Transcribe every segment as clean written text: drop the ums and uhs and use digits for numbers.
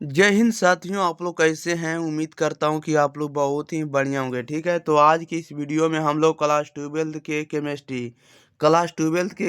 जय हिंद साथियों, आप लोग कैसे हैं? उम्मीद करता हूं कि आप लोग बहुत ही बढ़िया होंगे। ठीक है, तो आज की इस वीडियो में हम लोग क्लास ट्वेल्थ के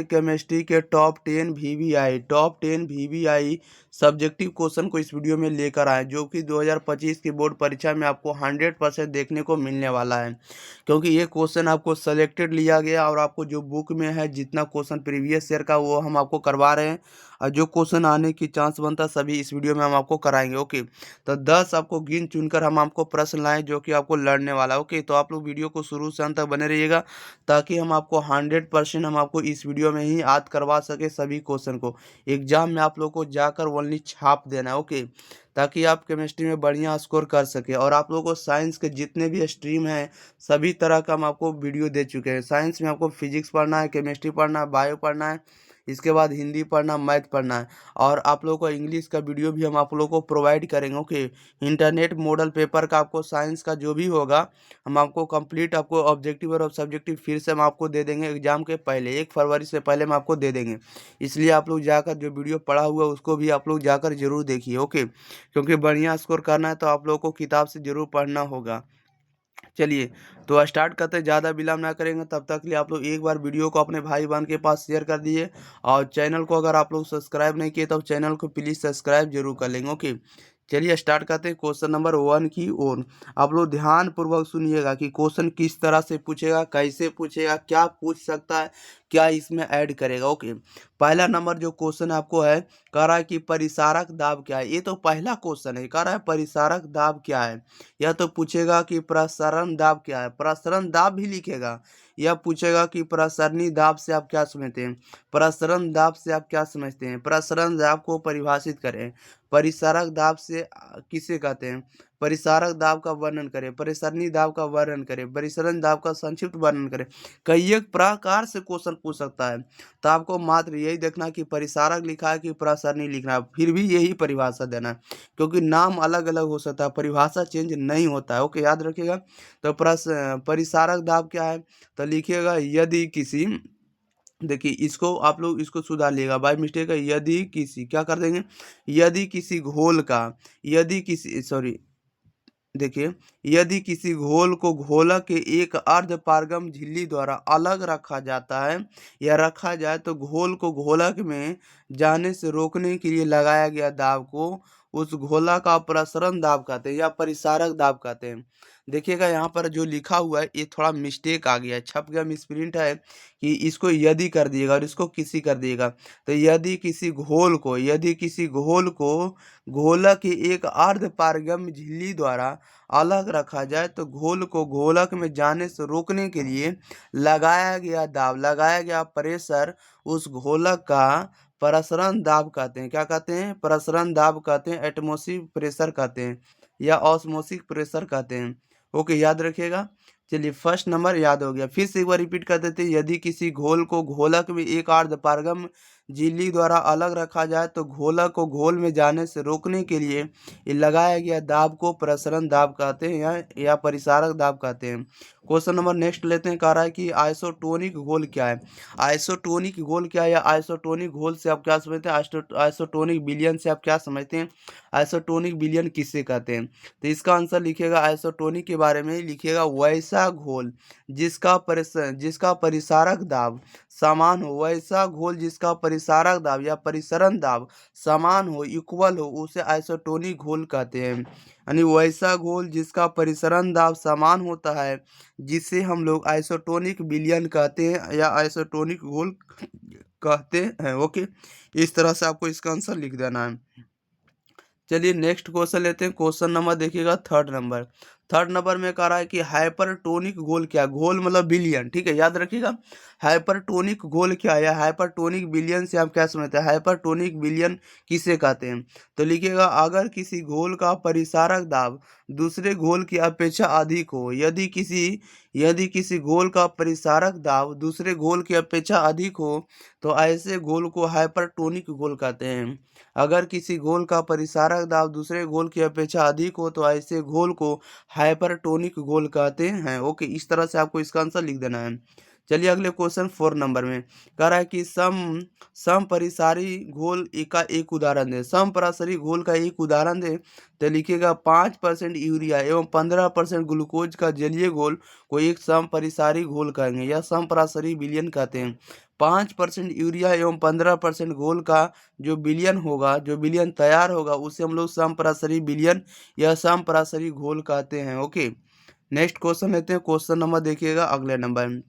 केमिस्ट्री के टॉप 10 वीवीआई सब्जेक्टिव क्वेश्चन को इस वीडियो में लेकर आए, जो कि 2025 की बोर्ड परीक्षा में आपको 100% देखने को मिलने वाला है। क्योंकि ये क्वेश्चन आपको सेलेक्टेड लिया गया और आपको जो बुक में है जितना क्वेश्चन प्रीवियस ईयर का वो हम आपको करवा रहे हैं। और जो क्वेश्चन आने की चांस बनता सभी इस वीडियो में हम आपको कराएंगे। ओके, तो 10 आपको गिन चुनकर हम आपको प्रश्न लाएं जो कि आपको लड़ने वाला है। ओके, तो आप लोग वीडियो को शुरू से अंत तक बने रहिएगा, ताकि हम आपको 100% हम आपको इस वीडियो में ही याद करवा सके सभी क्वेश्चन को। एग्जाम में आप लोग को जाकर ओनली छाप देना है। ओके, ताकि आप केमिस्ट्री में बढ़िया स्कोर कर सके। और आप लोगों को साइंस के जितने भी स्ट्रीम हैं सभी तरह का हम आपको वीडियो दे चुके हैं। साइंस में आपको फिजिक्स पढ़ना है, केमिस्ट्री पढ़ना है, बायो पढ़ना है, इसके बाद हिंदी पढ़ना, मैथ पढ़ना है। और आप लोगों को इंग्लिश का वीडियो भी हम आप लोगों को प्रोवाइड करेंगे। ओके, इंटरनेट मॉडल पेपर का आपको साइंस का जो भी होगा हम आपको कंप्लीट आपको ऑब्जेक्टिव और सब्जेक्टिव फिर से हम आपको दे देंगे। एग्जाम के पहले 1 फरवरी से पहले हम आपको दे देंगे। इसलिए आप लोग जाकर जो वीडियो पढ़ा हुआ है उसको भी आप लोग जाकर जरूर देखिए। ओके, क्योंकि बढ़िया स्कोर करना है तो आप लोगों को किताब से जरूर पढ़ना होगा। चलिए, तो स्टार्ट करते हैं। ज़्यादा विलम्ब ना करेंगे, तब तक के लिए आप लोग एक बार वीडियो को अपने भाई बहन के पास शेयर कर दिए। और चैनल को अगर आप लोग सब्सक्राइब नहीं किए तो चैनल को प्लीज़ सब्सक्राइब जरूर कर लेंगे। ओके, चलिए स्टार्ट करते हैं क्वेश्चन नंबर 1 की ओर। आप लोग ध्यान पूर्वक सुनिएगा कि क्वेश्चन किस तरह से पूछेगा, कैसे पूछेगा, क्या पूछ सकता है, क्या इसमें ऐड करेगा। ओके, पहला नंबर जो क्वेश्चन आपको है, कह रहा है कि परिसारक दाब क्या है। ये तो पहला क्वेश्चन है, कह रहा है परिसारक दाब क्या है। या तो पूछेगा कि प्रसरण दाब क्या है, प्रसरण दाब भी लिखेगा। या पूछेगा कि प्रसरणी दाब से आप क्या समझते हैं, प्रसरण दाब से आप क्या समझते हैं। प्रसरण दाब को परिभाषित करें। परिसारक दाब से किसे कहते हैं, परिसारक दाब का वर्णन करें। परिसरणी दाब का वर्णन करें। परिसरण दाब का संक्षिप्त वर्णन करें। कई एक प्रकार से क्वेश्चन पूछ सकता है, तो आपको मात्र यही देखना कि परिसारक लिखा है कि प्रसरणी लिखना है, फिर भी यही परिभाषा देना है। क्योंकि नाम अलग अलग हो सकता है, परिभाषा चेंज नहीं होता है। ओके, याद रखिएगा। तो परिसारक दाब क्या है, तो लिखिएगा यदि किसी, देखिए इसको आप लोग इसको सुधार लिएगा बाय मिस्टेक है। यदि किसी, क्या कर देंगे, यदि किसी घोल का, यदि किसी सॉरी देखिए, यदि किसी घोल को घोलक के एक अर्ध पारगम झिल्ली द्वारा अलग रखा जाता है या रखा जाए तो घोल को घोलक में जाने से रोकने के लिए लगाया गया दाब को उस घोला का प्रसरण दाब कहते हैं या परिसारक दाब कहते हैं। देखिएगा यहाँ पर जो लिखा हुआ है ये थोड़ा मिस्टेक आ गया है, छप गया, मिसप्रिंट है कि इसको यदि कर दिएगा और इसको किसी कर दिएगा। तो यदि किसी घोल को घोलक के एक अर्ध पारगम्य झिल्ली द्वारा अलग रखा जाए तो घोल को घोलक में जाने से रोकने के लिए लगाया गया दाब, लगाया गया प्रेशर, उस घोलक का प्रसरण दाब कहते हैं। क्या कहते हैं? प्रसरण दाब कहते हैं, एटमॉस्फेरिक प्रेशर कहते हैं या ऑस्मोसिक प्रेशर कहते हैं। ओके, याद रखिएगा। चलिए, फर्स्ट नंबर याद हो गया। फिर से एक बार रिपीट कर देते हैं। यदि किसी घोल को घोलक में एक अर्ध पारगम झिल्ली द्वारा अलग रखा जाए तो घोलक को घोल में जाने से रोकने के लिए ये लगाया गया दाब को प्रसरण दाब कहते हैं या परिसारक दाब कहते हैं। क्वेश्चन नंबर नेक्स्ट लेते हैं। कह रहा है कि आइसोटोनिक घोल क्या है। आइसोटोनिक घोल क्या है या आइसोटोनिक घोल से आप क्या समझते हैं, आइसोटोनिक विलयन से आप क्या समझते हैं, आइसोटोनिक विलयन किससे कहते हैं। तो इसका आंसर लिखिएगा, आइसोटोनिक के बारे में ही लिखिएगा, वैसा घोल जिसका परिसारक दाब समान हो, वैसा घोल जिसका परिसारक दाब या परिसरण दाब समान हो, इक्वल हो, उसे आइसोटोनिक घोल कहते हैं। यानी वैसा घोल जिसका परिसरण दाब समान होता है, जिसे हम लोग आइसोटोनिक विलयन कहते हैं या आइसोटोनिक घोल कहते हैं। ओके, इस तरह से आपको इसका आंसर लिख देना है। चलिए नेक्स्ट क्वेश्चन लेते हैं। क्वेश्चन नंबर देखिएगा, थर्ड नंबर में कह रहा है कि हाइपरटोनिक घोल क्या है? घोल मतलब विलयन, ठीक है, याद रखिएगा। हाइपरटोनिक घोल क्या है या हाइपरटोनिक विलयन से आप क्या समझते हैं, हाइपरटोनिक विलयन किसे कहते हैं। तो लिखिएगा, अगर किसी घोल का परिसारक दाब दूसरे घोल की अपेक्षा अधिक हो, यदि किसी घोल का परिसारक दाब दूसरे घोल की अपेक्षा अधिक हो तो ऐसे घोल को हाइपरटोनिक घोल कहते हैं। अगर किसी घोल का परिसारक दाब दूसरे घोल की अपेक्षा अधिक हो तो ऐसे घोल को हाइपरटोनिक घोल कहते हैं। ओके, इस तरह से आपको इसका आंसर लिख देना है। चलिए अगले क्वेश्चन 4 नंबर में कह रहा है कि समपरिसारी घोल का एक उदाहरण दे। समपरिसारी घोल का एक उदाहरण दे तो लिखिएगा 5% यूरिया एवं 15% ग्लूकोज का जलीय घोल को एक समपरिसारी घोल कहेंगे या समपरासरी विलयन कहते हैं। 5% यूरिया एवं 15% घोल का जो विलयन होगा, जो विलयन तैयार होगा, उसे हम लोग समपरासरी विलयन या समपरासरी घोल कहते हैं। ओके, नेक्स्ट क्वेश्चन लेते हैं। क्वेश्चन नंबर देखिएगा अगले नंबर में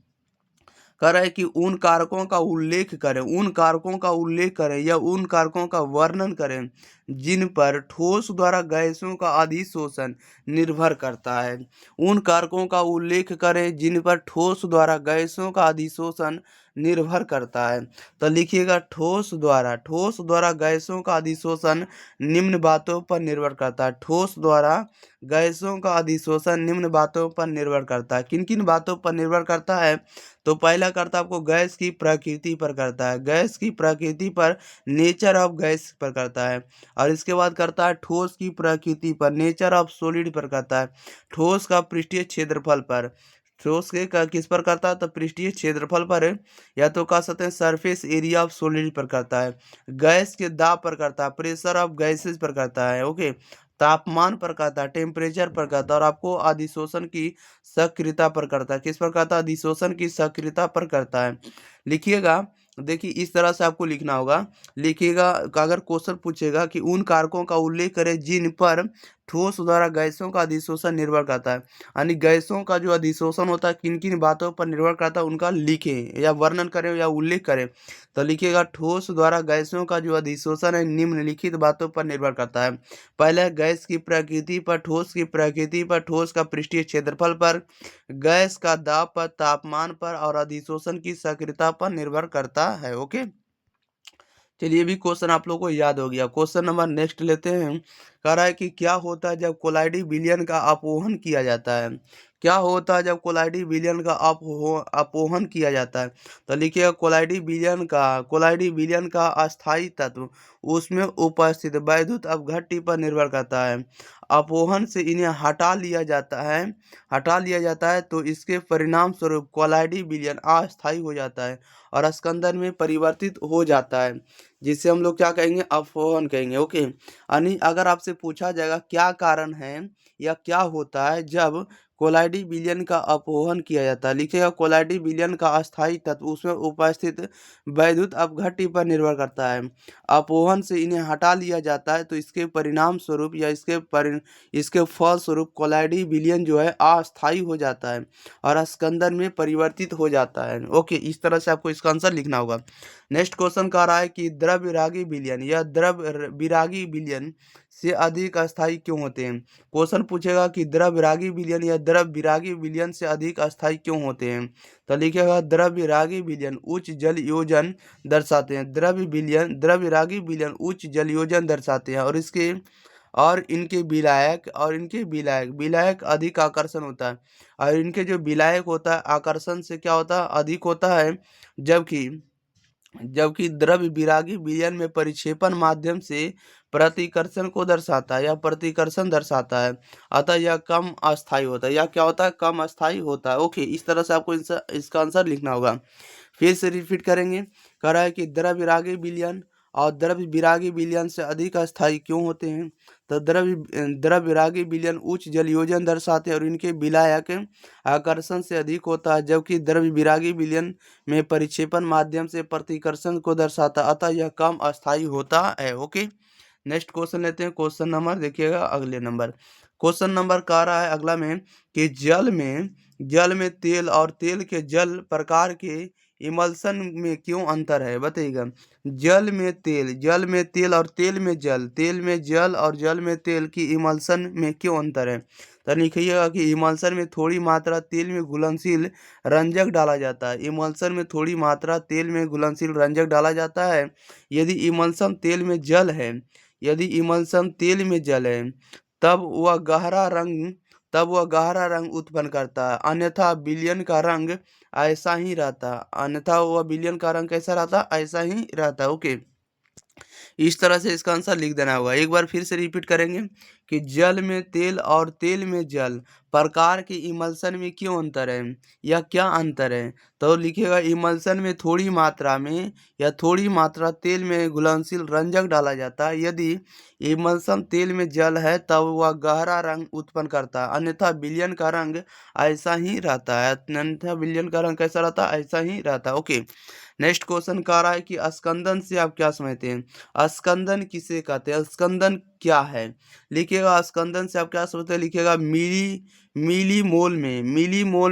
कह रहा है कि उन कारकों का उल्लेख करें, उन कारकों का उल्लेख करें या उन कारकों का वर्णन करें जिन पर ठोस द्वारा गैसों का अधिशोषण निर्भर करता है। उन कारकों का उल्लेख करें जिन पर ठोस द्वारा गैसों का अधिशोषण निर्भर करता है। तो लिखिएगा ठोस द्वारा गैसों का अधिशोषण निम्न बातों पर निर्भर करता है। ठोस द्वारा गैसों का अधिशोषण निम्न बातों पर निर्भर करता है। किन किन बातों पर निर्भर करता है? तो पहला करता है आपको गैस की प्रकृति पर करता है, गैस की प्रकृति पर, नेचर ऑफ गैस पर करता है। और इसके बाद करता है ठोस की प्रकृति पर, नेचर ऑफ सॉलिड पर करता है। ठोस का पृष्ठीय क्षेत्रफल पर, ठोस के का किस पर करता है? तो पृष्ठीय क्षेत्रफल पर है, या तो कह सकते हैं सरफेस एरिया ऑफ सॉलिड पर करता है। गैस के दाब पर करता है, प्रेशर ऑफ गैसेस पर करता है। ओके, तापमान पर करता है, टेम्परेचर पर करता है। और आपको अधिशोषण की सक्रियता पर करता है। किस पर करता है? अधिशोषण की सक्रियता पर करता है। लिखिएगा, देखिए इस तरह से आपको लिखना होगा। लिखिएगा, अगर क्वेश्चन पूछेगा कि उन कारकों का उल्लेख करें जिन पर ठोस द्वारा गैसों का अधिशोषण निर्भर करता है, यानी गैसों का जो अधिशोषण होता है किन किन बातों पर निर्भर करता है, उनका लिखें या वर्णन करें या उल्लेख करें। तो लिखिएगा ठोस द्वारा गैसों का जो अधिशोषण है निम्नलिखित बातों पर निर्भर करता है। पहले गैस की प्रकृति पर, ठोस की प्रकृति पर, ठोस का पृष्ठीय क्षेत्रफल पर, गैस का दाब पर, तापमान पर और अधिशोषण की सक्रियता पर निर्भर करता है। ओके, चलिए भी क्वेश्चन आप लोगों को याद हो गया। क्वेश्चन नंबर नेक्स्ट लेते हैं। कह रहा है कि क्या होता है जब कोलाइडी विलयन का अपोहन किया जाता है? क्या होता है जब कोलाइडी विलयन का अपोहन किया जाता है? तो लिखिए कोलाइडी विलयन का अस्थायी तत्व उसमें उपस्थित वैद्युत अपघट्य पर निर्भर करता है। अपोहन से इन्हें हटा लिया जाता है तो इसके परिणाम स्वरूप कोलाइडी विलयन अस्थायी हो जाता है और स्कंदन में परिवर्तित हो जाता है, जिसे हम लोग क्या कहेंगे? अपोहन कहेंगे। ओके, यानी अगर आपसे पूछा जाएगा क्या कारण है या क्या होता है जब कोलाइडी विलयन का अपोहन किया जाता है, लिखिएगा कोलाइडी विलयन का अस्थायी तत्व उसमें उपस्थित वैद्युत अपघट्य पर निर्भर करता है। अपोहन से इन्हें हटा लिया जाता है तो इसके परिणाम स्वरूप या इसके फल स्वरूप कोलाइडी विलयन जो है अस्थायी हो जाता है और स्कंदन में परिवर्तित हो जाता है। ओके, इस तरह से आपको इसका आंसर लिखना होगा। नेक्स्ट क्वेश्चन कह रहा है कि द्रव्यरागी विलयन या द्रव्यरागी विलयन से अधिक अस्थायी क्यों होते हैं? क्वेश्चन पूछेगा कि द्रव्यरागी विलयन या द्रव्यरागी विलयन से अधिक अस्थायी क्यों होते हैं? तो लिखेगा द्रव्यरागी विलयन उच्च जल योजन दर्शाते हैं। द्रव्यरागी विलयन उच्च जल योजन दर्शाते हैं और इनके विलायक अधिक आकर्षण होता है। और इनके जो विलायक होता है आकर्षण से क्या होता है? अधिक होता है। जबकि द्रव्य विरागी विलयन में परिक्षेपण माध्यम से प्रतिकर्षण को दर्शाता है या प्रतिकर्षण दर्शाता है, अतः यह कम अस्थायी होता है। या क्या होता है? कम अस्थायी होता है। ओके, इस तरह से आपको इसका आंसर लिखना होगा। फिर से रिपीट करेंगे। कह रहा है कि द्रव्य विरागी विलयन और द्रव्य विरागी विलयन से अधिक अस्थायी क्यों होते हैं? तो द्रव्य विरागी विलयन उच्च जल योजन दर्शाते हैं और इनके विलायक आकर्षण से अधिक होता है, जबकि द्रव्य विरागी विलयन में परिक्षेपण माध्यम से प्रतिकर्षण को दर्शाता है, अतः यह कम अस्थायी होता है। ओके, नेक्स्ट क्वेश्चन लेते हैं। क्वेश्चन नंबर देखिएगा अगले नंबर। क्वेश्चन नंबर कह रहा है अगला में कि जल में तेल और तेल के जल प्रकार के इमल्सन में क्यों अंतर है? बताइएगा। जल में तेल और तेल में जल और जल में तेल की इमल्सन में क्यों अंतर है? तो लिखिएगा कि इमल्सन में थोड़ी मात्रा तेल में घुलनशील रंजक डाला जाता है। इमल्सन में थोड़ी मात्रा तेल में घुलनशील रंजक डाला जाता है। यदि इमल्सन तेल में जल है तब वह गहरा रंग उत्पन्न करता है, अन्यथा विलयन का रंग ऐसा ही रहता है। अन्यथा वह विलयन का रंग कैसा रहता है? ऐसा ही रहता है। ओके, इस तरह से इसका आंसर लिख देना होगा। एक बार फिर से रिपीट करेंगे कि जल में तेल और तेल में जल प्रकार के इमल्शन में क्यों अंतर है या क्या अंतर है? तो लिखिएगा इमल्शन में थोड़ी मात्रा में या थोड़ी मात्रा तेल में घुलनशील रंजक डाला जाता है। यदि इमल्शन तेल में जल है तब वह गहरा रंग उत्पन्न करता है, अन्यथा विलयन का रंग ऐसा ही रहता है। अन्यथा विलयन का रंग कैसा रहता है? ऐसा ही रहता है। ओके, नेक्स्ट क्वेश्चन कह रहा है कि स्कंदन से आप क्या समझते हैं? स्कंदन किसे कहते हैं? स्कंदन क्या है? लिखिएगा स्कंदन से आप क्या समझते हैं? लिखिएगा मिली मोल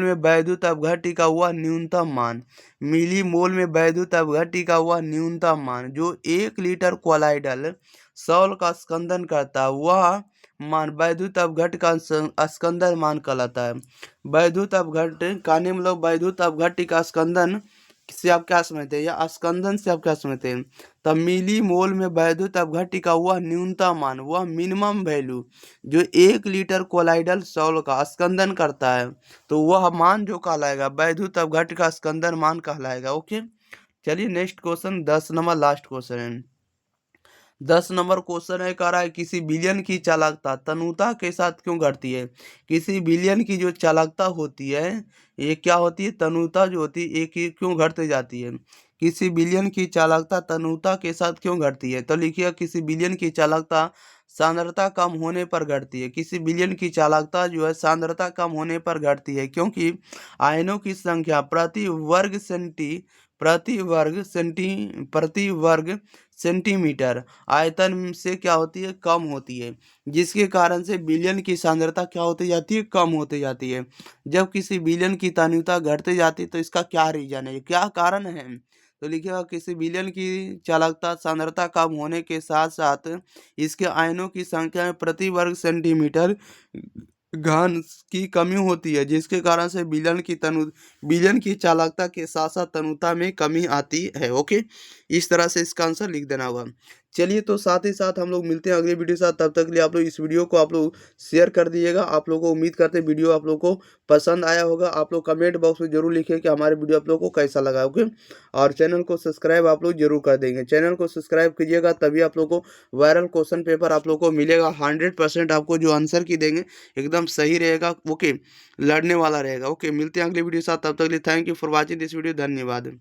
में वैद्युत अपघट्य का हुआ न्यूनतम मान। मिली मोल में वैद्युत अपघट्य का हुआ न्यूनतम मान जो 1 लीटर कोलाइडल सॉल्ट का स्कंदन करता है, वह मान वैद्युत अपघट्य का स्कंदन मान कहलाता है। वैद्युत अपघट्य कहने मतलब वैद्युत अपघट्य का स्कंदन से आप क्या समझते हैं या स्कंदन से आप क्या समझते हैं? तब मिली मोल में वैद्युत अपघट्य का वह न्यूनतम मान, वह मिनिमम वैल्यू जो 1 लीटर कोलाइडल सॉल्ट का स्कंदन करता है, तो वह मान जो कहलाएगा वैद्युत अपघट्य का स्कंदन मान कहलाएगा। ओके, चलिए next question 10 number last question है। 10 नंबर क्वेश्चन है, कह रहा है किसी विलयन की चालकता तनुता के साथ क्यों घटती है? किसी विलयन की जो चालकता होती है ये क्या होती है? तनुता जो होती है एक ही क्यों घटती जाती है? किसी विलयन की चालकता तनुता के साथ क्यों घटती है? तो लिखिए किसी विलयन की चालकता सांद्रता कम होने पर घटती है। किसी विलयन की चालकता जो है सांद्रता कम होने पर घटती है क्योंकि आयनों की संख्या प्रति वर्ग सेंटीमीटर आयतन से क्या होती है? कम होती है, जिसके कारण से विलयन की सांद्रता क्या होती जाती है? कम होती जाती है। जब किसी विलयन की तन्यता घटती जाती है तो इसका क्या रीजन है, क्या कारण है? तो लिखिएगा किसी विलयन की चालकता सांद्रता कम होने के साथ साथ इसके आयनों की संख्या में प्रति वर्ग सेंटीमीटर घन की कमी होती है, जिसके कारण से विलयन की चालकता के साथ साथ तनुता में कमी आती है। ओके, इस तरह से इसका आंसर लिख देना होगा। चलिए, तो साथ ही साथ हम लोग मिलते हैं अगले वीडियो के साथ। तब तक के लिए आप लोग इस वीडियो को आप लोग शेयर कर दीजिएगा। आप लोगों को उम्मीद करते हैं वीडियो आप लोग को पसंद आया होगा। आप लोग कमेंट बॉक्स में जरूर लिखिए कि हमारे वीडियो आप लोग को कैसा लगा। ओके, और चैनल को सब्सक्राइब आप लोग जरूर कर देंगे। चैनल को सब्सक्राइब कीजिएगा, तभी आप लोग को वायरल क्वेश्चन पेपर आप लोग को मिलेगा। 100% आपको जो आंसर की देंगे एकदम सही रहेगा। ओके, लड़ने वाला रहेगा। ओके, मिलते हैं अगले वीडियो के साथ। तब तक के लिए thank you for watching this video. धन्यवाद।